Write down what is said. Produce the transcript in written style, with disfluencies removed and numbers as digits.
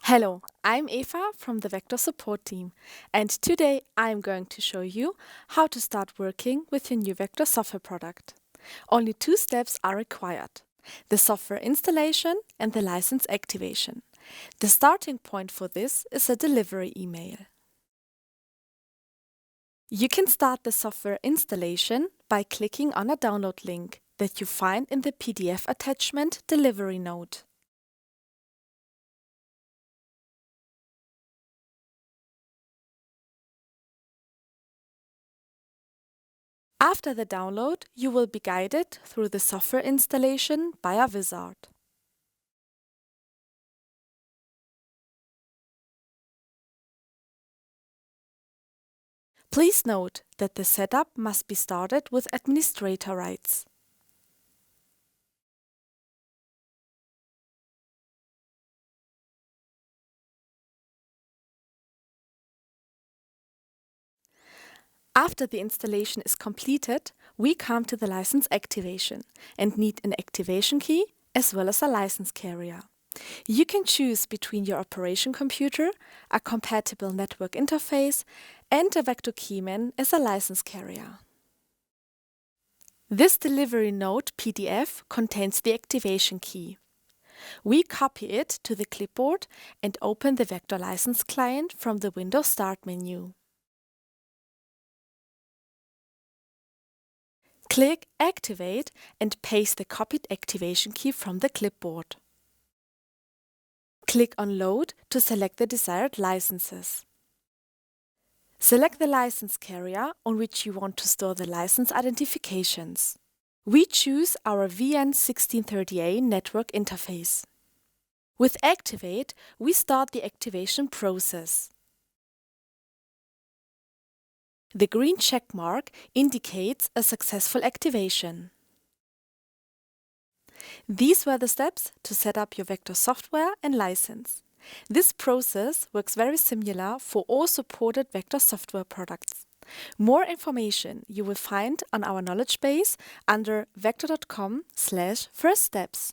Hello, I'm Eva from the Vector support team, and today I'm going to show you how to start working with your new Vector software product. Only two steps are required: the software installation and the license activation. The starting point for this is a delivery email. You can start the software installation by clicking on a download link that you find in the PDF attachment delivery note. After the download, you will be guided through the software installation by a wizard. Please note that the setup must be started with administrator rights. After the installation is completed, we come to the license activation and need an activation key as well as a license carrier. You can choose between your operation computer, a compatible network interface, and a Vector keyman as a license carrier. This delivery note PDF contains the activation key. We copy it to the clipboard and open the Vector license client from the Windows Start menu. Click Activate and paste the copied activation key from the clipboard. Click on Load to select the desired licenses. Select the license carrier on which you want to store the license identifications. We choose our VN1630A network interface. With Activate, we start the activation process. The green check mark indicates a successful activation. These were the steps to set up your Vector software and license. This process works very similar for all supported Vector software products. More information you will find on our knowledge base under vector.com/firststeps.